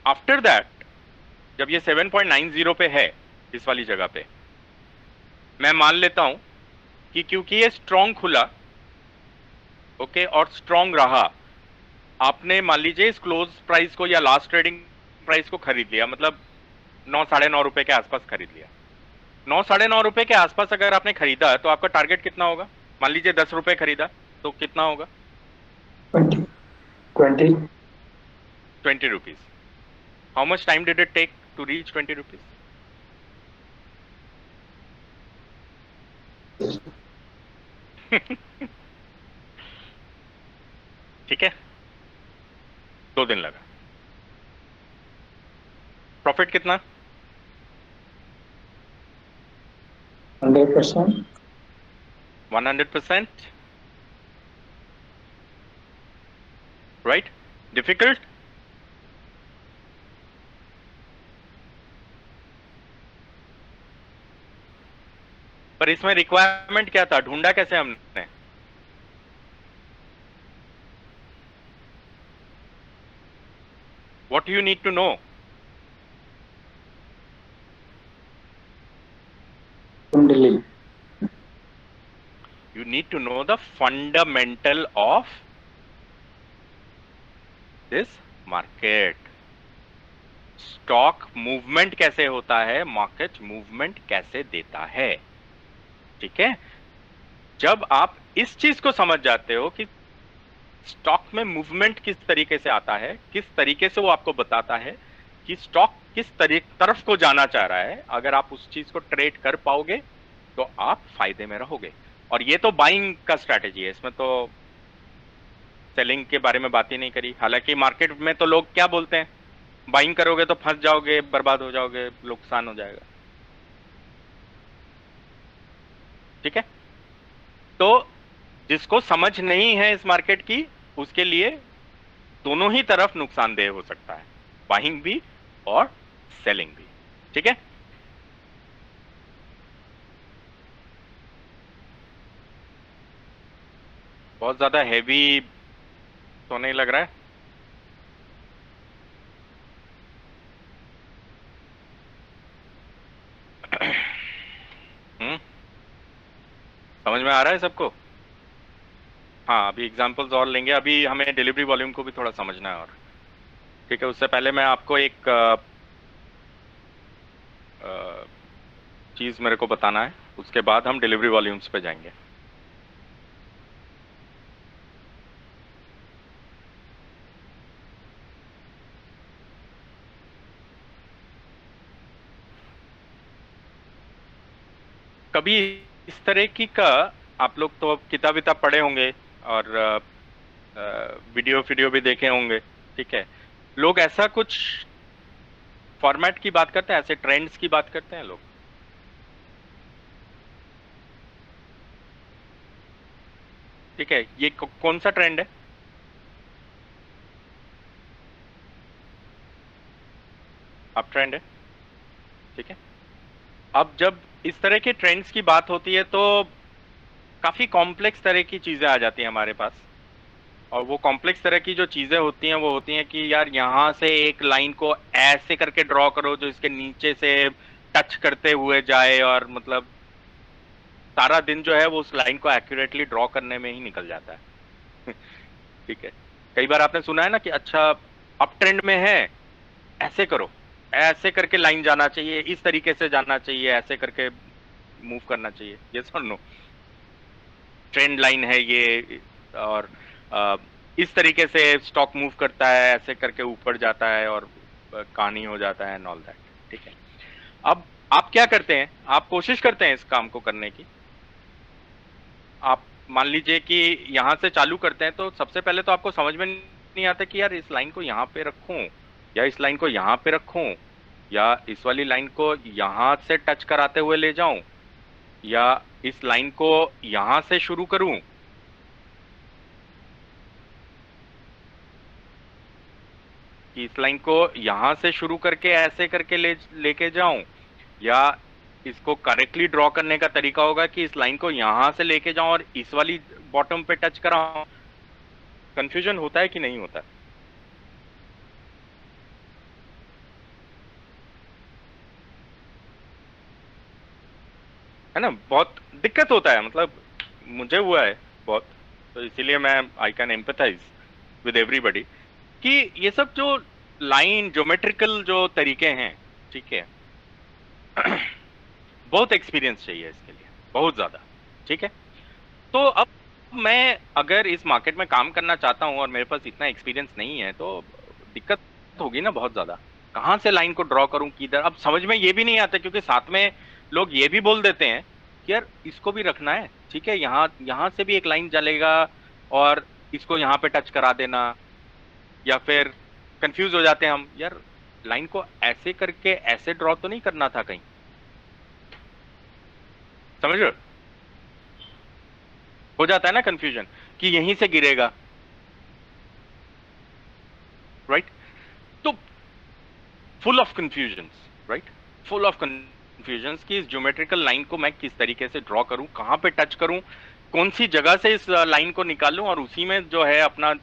आफ्टर दैट, जब ये 7.90 पे है इस वाली जगह पे, मैं मान लेता हूं कि क्योंकि ये स्ट्रॉन्ग खुला, ओके, और स्ट्रॉन्ग रहा, आपने मान लीजिए इस क्लोज प्राइस को या लास्ट ट्रेडिंग प्राइस को खरीद लिया, मतलब 9 साढ़े 9 रुपए के आसपास खरीद लिया। 9 साढ़े 9 रुपए के आसपास अगर आपने खरीदा तो आपका टारगेट कितना होगा? मान लीजिए 10 रुपए खरीदा तो कितना होगा? 20 rupees. How much time did it take to reach 20 rupees? ठीक है, 2 दिन लगा। प्रॉफिट कितना? 100%. 100%, राइट। डिफिकल्ट? पर इसमें रिक्वायरमेंट क्या था, ढूंढा कैसे हमने? What you need to know? You need to know the fundamental of this market. Stock movement कैसे होता है, मार्केट मूवमेंट कैसे देता है। ठीक है, जब आप इस चीज को समझ जाते हो कि स्टॉक में मूवमेंट किस तरीके से आता है, किस तरीके से वो आपको बताता है कि स्टॉक किस तरफ को जाना चाह रहा है, अगर आप उस चीज को ट्रेड कर पाओगे तो आप फायदे में रहोगे। और ये तो बाइंग का स्ट्रैटेजी है, इसमें तो सेलिंग के बारे में बात ही नहीं करी। हालांकि मार्केट में तो लोग क्या बोलते हैं, बाइंग करोगे तो फंस जाओगे, बर्बाद हो जाओगे, नुकसान हो जाएगा। ठीक है, तो जिसको समझ नहीं है इस मार्केट की, उसके लिए दोनों ही तरफ नुकसानदेह हो सकता है, बाइंग भी और सेलिंग भी। ठीक है, बहुत ज्यादा हैवी तो नहीं लग रहा है। हम्म, समझ में आ रहा है सबको। हाँ, अभी एग्जांपल्स और लेंगे, अभी हमें डिलीवरी वॉल्यूम को भी थोड़ा समझना है। और ठीक है, उससे पहले मैं आपको एक चीज मेरे को बताना है, उसके बाद हम डिलीवरी वॉल्यूम्स पे जाएंगे। कभी इस तरह की का आप लोग तो किताब विताब पढ़े होंगे और वीडियो वीडियो भी देखे होंगे। ठीक है, लोग ऐसा कुछ फॉर्मेट की बात करते हैं, ऐसे ट्रेंड्स की बात करते हैं लोग। ठीक है, ये कौन सा ट्रेंड है। अप ट्रेंड है। ठीक है, अब जब इस तरह के ट्रेंड्स की बात होती है तो काफी कॉम्प्लेक्स तरह की चीजें आ जाती हैं हमारे पास। और वो कॉम्प्लेक्स तरह की जो चीजें होती हैं वो होती हैं कि यार यहाँ से एक लाइन को ऐसे करके ड्रॉ करो जो इसके नीचे से टच करते हुए जाए, और मतलब सारा दिन जो है वो उस लाइन को एक्यूरेटली ड्रॉ करने में ही निकल जाता है। ठीक है, कई बार आपने सुना है ना कि अच्छा अप ट्रेंड में है, ऐसे करो, ऐसे करके लाइन जाना चाहिए, इस तरीके से जाना चाहिए, ऐसे करके मूव करना चाहिए। ये सुन लो, ट्रेंड लाइन है ये, और अ, इस तरीके से स्टॉक मूव करता है, ऐसे करके ऊपर जाता है और कहानी हो जाता है एंड ऑल दैट। ठीक है, अब आप क्या करते हैं, आप कोशिश करते हैं इस काम को करने की। आप मान लीजिए कि यहां से चालू करते हैं तो सबसे पहले तो आपको समझ में नहीं आता कि यार इस लाइन को यहाँ पे रखूं या इस लाइन को यहाँ पे रखूं, या इस वाली लाइन को यहां से टच कराते हुए ले जाऊं, या इस लाइन को यहां से शुरू करूं, कि इस लाइन को यहां से शुरू करके ऐसे करके लेके जाऊं, या इसको करेक्टली ड्रॉ करने का तरीका होगा कि इस लाइन को यहां से लेके जाऊं और इस वाली बॉटम पे टच कराऊं। कंफ्यूजन होता है कि नहीं होता है ना, बहुत दिक्कत होता है, मतलब मुझे हुआ है बहुत। तो इसीलिए मैं I can empathize with everybody कि ये सब जो लाइन ज्योमेट्रिकल जो तरीके हैं, ठीक है, बहुत एक्सपीरियंस चाहिए इसके लिए, बहुत ज्यादा। ठीक है, तो अब मैं अगर इस मार्केट में काम करना चाहता हूं और मेरे पास इतना एक्सपीरियंस नहीं है तो दिक्कत होगी ना बहुत ज्यादा। कहाँ से लाइन को ड्रॉ करूं, किधर, अब समझ में ये भी नहीं आता, क्योंकि साथ में लोग ये भी बोल देते हैं कि यार इसको भी रखना है, ठीक है, यहाँ यहाँ से भी एक लाइन चलेगा और इसको यहाँ पे टच करा देना। या फिर कंफ्यूज हो जाते हैं हम, यार लाइन को ऐसे करके ऐसे ड्रॉ तो नहीं करना था कहीं। समझ रहे हो, हो जाता है ना कंफ्यूजन कि यहीं से गिरेगा, राइट। तो full of confusions, right, full of confusions कि इस ज्योमेट्रिकल लाइन को मैं किस तरीके से ड्रॉ करूं, कहां पे टच करूं, कौन सी जगह से इस लाइन को निकालूं, और उसी में जो है अपना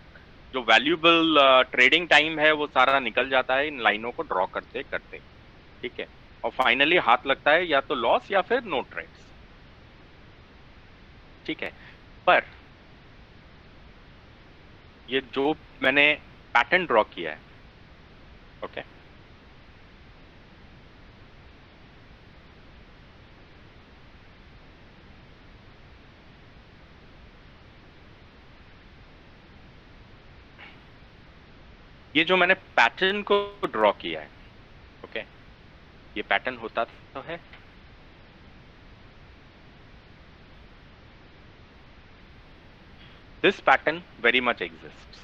जो वैल्यूएबल ट्रेडिंग टाइम है वो सारा निकल जाता है इन लाइनों को ड्रॉ करते करते। ठीक है, और फाइनली हाथ लगता है या तो लॉस या फिर नो ट्रेड्स। ठीक है, पर ये जो मैंने पैटर्न ड्रॉ किया है। ओके ये जो मैंने पैटर्न को ड्रॉ किया है, ओके ये पैटर्न होता तो है, this pattern very much exists.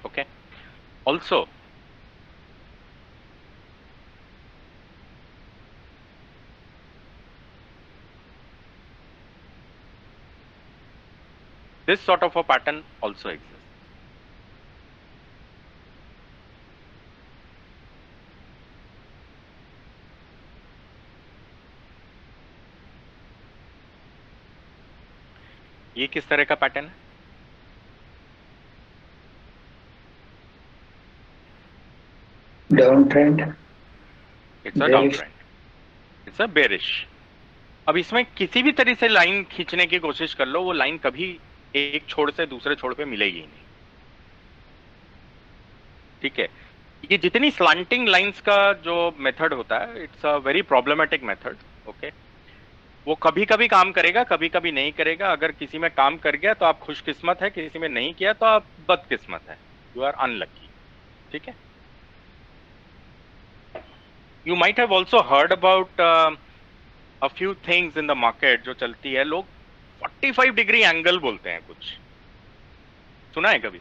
Okay, also this sort of a pattern also exists. ये किस तरह का पैटर्न है? Down trend, it's a down trend, it's a bearish. अब इसमें किसी भी तरह से लाइन खींचने की कोशिश कर लो, वो लाइन कभी एक छोर से दूसरे छोर पे मिलेगी नहीं। ठीक है, ये जितनी स्लांटिंग लाइंस का जो मेथड होता है, it's a very problematic method. Okay, वो कभी कभी काम करेगा, कभी कभी नहीं करेगा। अगर किसी में काम कर गया तो आप खुशकिस्मत है, किसी में नहीं किया तो आप बदकिस्मत है, यू आर अनलकी। ठीक है, you might have also heard about a few things in the market जो चलती है, लोग 45 डिग्री एंगल बोलते हैं, कुछ सुना है कभी?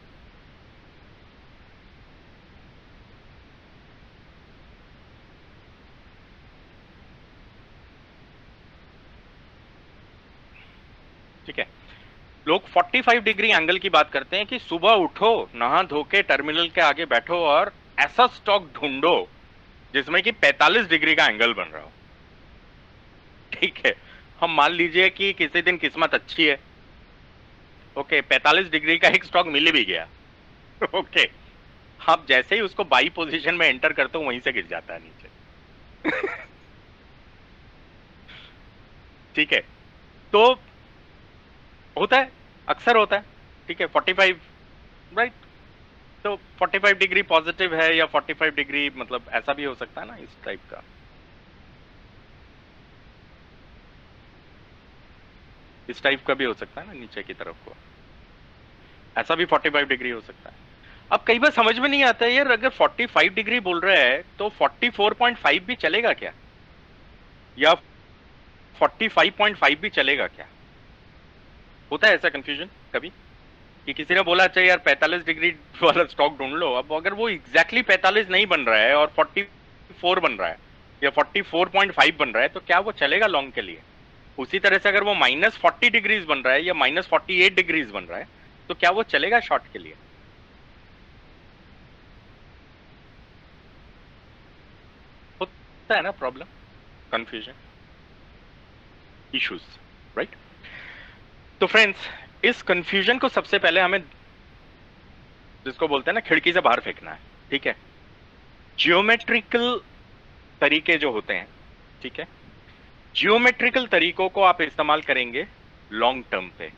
ठीक है, लोग 45 डिग्री एंगल की बात करते हैं कि सुबह उठो, नहा धो के टर्मिनल के आगे बैठो और ऐसा स्टॉक ढूंढो जिसमें कि 45 डिग्री का एंगल बन रहा हो। ठीक है, हम मान लीजिए कि किसी दिन किस्मत अच्छी है, ओके 45 डिग्री का एक स्टॉक मिल भी गया, ओके आप जैसे ही उसको बाई पोजीशन में एंटर करते हो वहीं से गिर जाता है नीचे। ठीक है, तो होता है, अक्सर होता है। ठीक है, 45 राइट, तो 45 डिग्री पॉजिटिव है या 45 डिग्री मतलब ऐसा भी हो सकता है ना, इस टाइप का। इस टाइप का भी हो सकता है ना, नीचे की तरफ को ऐसा भी 45 डिग्री हो सकता है। अब कई बार समझ में नहीं आता है यार, अगर 45 डिग्री बोल रहा है तो 44.5 भी चलेगा क्या, या 45.5 भी चलेगा क्या? होता है ऐसा कंफ्यूजन कभी कि किसी ने बोला अच्छा यार 45 डिग्री वाला स्टॉक ढूंढ लो। अब अगर वो एग्जैक्टली 45 नहीं बन रहा है और 44 बन रहा है या 44.5 बन रहा है, तो क्या वो चलेगा लॉन्ग के लिए? उसी तरह से अगर वो -40 डिग्रीज बन रहा है या -48 डिग्रीज बन रहा है, तो क्या वो चलेगा शॉर्ट के लिए? होता है ना प्रॉब्लम, कंफ्यूजन, इश्यूज, राइट? तो फ्रेंड्स, इस कंफ्यूजन को सबसे पहले हमें, जिसको बोलते हैं ना, खिड़की से बाहर फेंकना है। ठीक है, जियोमेट्रिकल तरीके जो होते हैं, ठीक है, जियोमेट्रिकल तरीकों को आप इस्तेमाल करेंगे लॉन्ग टर्म पे,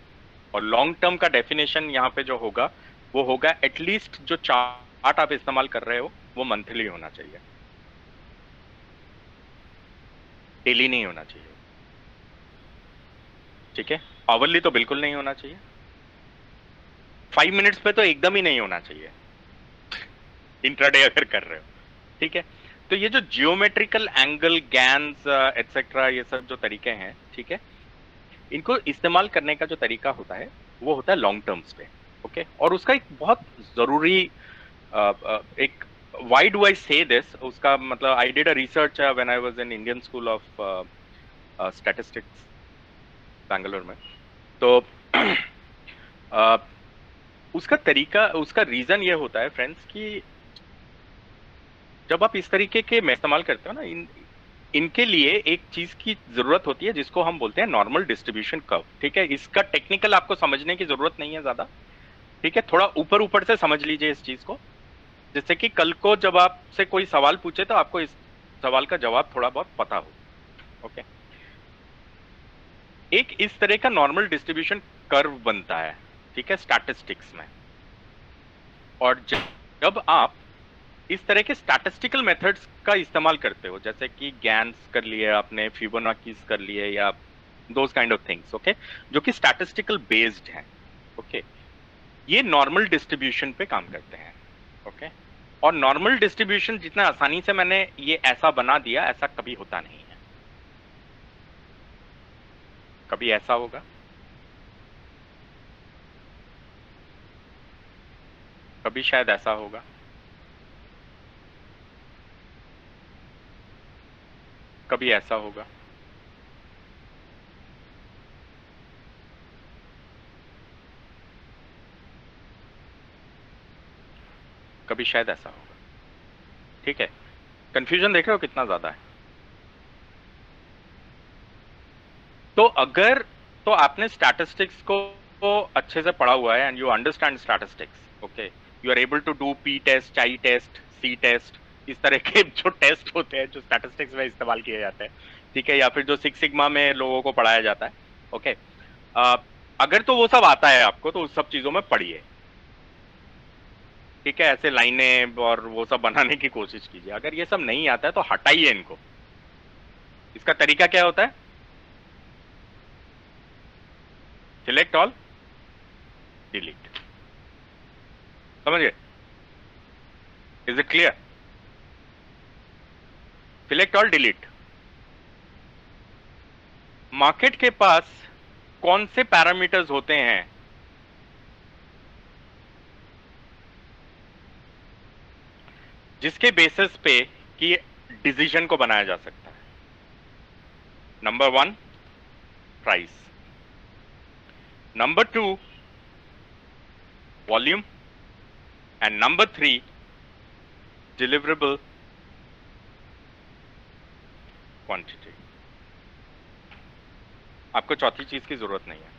और लॉन्ग टर्म का डेफिनेशन यहाँ पे जो होगा वो होगा एटलीस्ट जो चार्ट आप इस्तेमाल कर रहे हो वो मंथली होना चाहिए, डेली नहीं होना चाहिए। ठीक है, आवरली तो बिल्कुल नहीं होना चाहिए, 5 मिनट्स पे तो एकदम ही नहीं होना चाहिए इंट्राडे अगर कर रहे हो। ठीक है, तो ये जो जियोमेट्रिकल एंगल, गैन्स एटसेट्रा, ये सब जो तरीके हैं, ठीक है, इनको इस्तेमाल करने का जो तरीका होता है वो होता है लॉन्ग टर्म्स पे। ओके, और उसका एक बहुत जरूरी एक, व्हाई डू आई से दिस, उसका मतलब I did a research when I was in Indian school of statistics Bangalore में। तो उसका तरीका, उसका रीजन ये होता है फ्रेंड्स कि जब आप इस तरीके के में इस्तेमाल करते हो ना, इनके लिए एक चीज की जरूरत होती है जिसको हम बोलते हैं नॉर्मल डिस्ट्रीब्यूशन कर्व। ठीक है, इसका टेक्निकल आपको समझने की जरूरत नहीं है ज्यादा। ठीक है, थोड़ा ऊपर ऊपर से समझ लीजिए इस चीज को, जिससे कि कल को जब आपसे कोई सवाल पूछे तो आपको इस सवाल का जवाब थोड़ा बहुत पता हो। ओके, एक इस तरह का नॉर्मल डिस्ट्रीब्यूशन कर्व बनता है, ठीक है, स्टैटिस्टिक्स में। और जब आप इस तरह के स्टैटिस्टिकल मेथड्स का इस्तेमाल करते हो, जैसे कि गैन्स कर लिए आपने, फिबोनाकीज कर लिए, या those kind of things, okay, जो कि स्टैटिस्टिकल बेस्ड हैं, ओके, ये नॉर्मल डिस्ट्रीब्यूशन पे काम करते हैं, ओके। और नॉर्मल डिस्ट्रीब्यूशन जितना आसानी से मैंने ये ऐसा बना दिया, ऐसा कभी होता नहीं है। कभी ऐसा होगा, कभी शायद ऐसा होगा, कभी ऐसा होगा, कभी शायद ऐसा होगा, ठीक है। कंफ्यूजन देख रहे हो कितना ज्यादा है। तो अगर तो आपने स्टैटिस्टिक्स को अच्छे से पढ़ा हुआ है and you understand statistics, okay, you are able to do P test, I test, C test, इस तरह के जो टेस्ट होते हैं जो स्टैटिस्टिक्स में इस्तेमाल किए जाते हैं, ठीक है, या फिर जो सिक्स सिग्मा में लोगों को पढ़ाया जाता है, ओके। अगर तो वो सब आता है आपको, तो उस सब चीजों में पढ़िए, ठीक है, ऐसे लाइनें और वो सब बनाने की कोशिश कीजिए। अगर ये सब नहीं आता है तो हटाइए इनको। इसका तरीका क्या होता है? Select all, delete. समझिए? Is it clear? Select all, delete. Market के पास कौन से पैरामीटर्स होते हैं जिसके बेसिस पे कि डिसीजन को बनाया जा सकता है? Number 1, price. Number 2, volume. And number 3, deliverable quantity. आपको चौथी चीज की जरूरत नहीं है।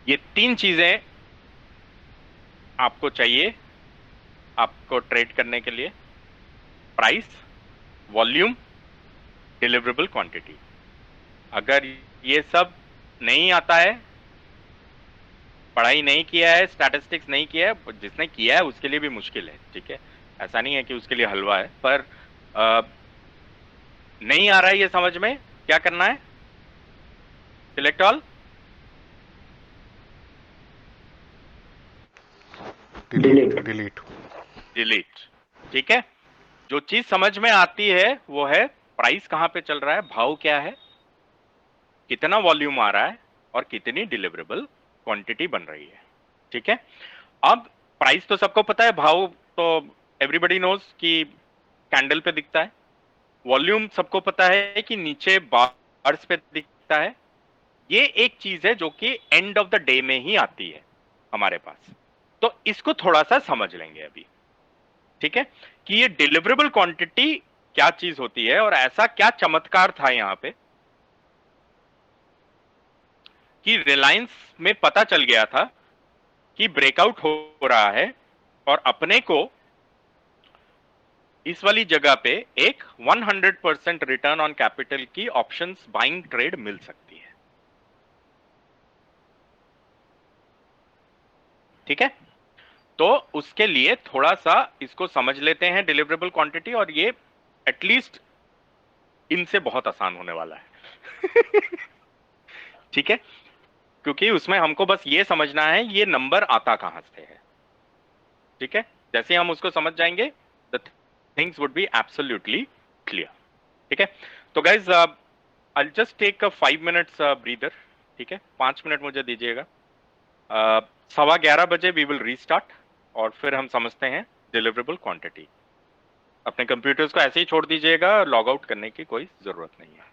ये 3 चीजें आपको चाहिए आपको ट्रेड करने के लिए: प्राइस, वॉल्यूम, डिलीवरेबल क्वांटिटी। अगर ये सब नहीं आता है, पढ़ाई नहीं किया है, स्टैटिस्टिक्स नहीं किया है, जिसने किया है उसके लिए भी मुश्किल है, ठीक है, ऐसा नहीं है कि उसके लिए हलवा है, पर नहीं आ रहा है ये समझ में, क्या करना है? Select all, delete. डिलीट। ठीक है, जो चीज समझ में आती है वो है प्राइस कहां पे चल रहा है, भाव क्या है, कितना वॉल्यूम आ रहा है, और कितनी डिलीवरेबल क्वांटिटी बन रही है। ठीक है, अब प्राइस तो सबको पता है, भाव तो एवरीबॉडी नोज कि कैंडल पे दिखता है। वॉल्यूम सबको पता है कि नीचे बार्स पे दिखता है। ये एक चीज है जो कि एंड ऑफ द डे में ही आती है हमारे पास, तो इसको थोड़ा सा समझ लेंगे अभी। ठीक है, कि ये डिलीवरेबल क्वांटिटी क्या चीज होती है, और ऐसा क्या चमत्कार था यहां पे कि रिलायंस में पता चल गया था कि ब्रेकआउट हो रहा है और अपने को इस वाली जगह पे एक 100% रिटर्न ऑन कैपिटल की ऑप्शंस बाइंग ट्रेड मिल सकती है। ठीक है, तो उसके लिए थोड़ा सा इसको समझ लेते हैं डिलीवरेबल क्वांटिटी, और ये एटलीस्ट इनसे बहुत आसान होने वाला है। ठीक है, क्योंकि उसमें हमको बस ये समझना है ये नंबर आता कहां से है। ठीक है, जैसे हम उसको समझ जाएंगे the things would be absolutely clear. ठीक है, तो guys I just take 5 minutes breather. ठीक है, 5 मिनट मुझे दीजिएगा। 11:15 बजे वी विल रीस्टार्ट, और फिर हम समझते हैं डिलीवरेबल क्वांटिटी। अपने कंप्यूटर्स को ऐसे ही छोड़ दीजिएगा, लॉग आउट करने की कोई जरूरत नहीं है।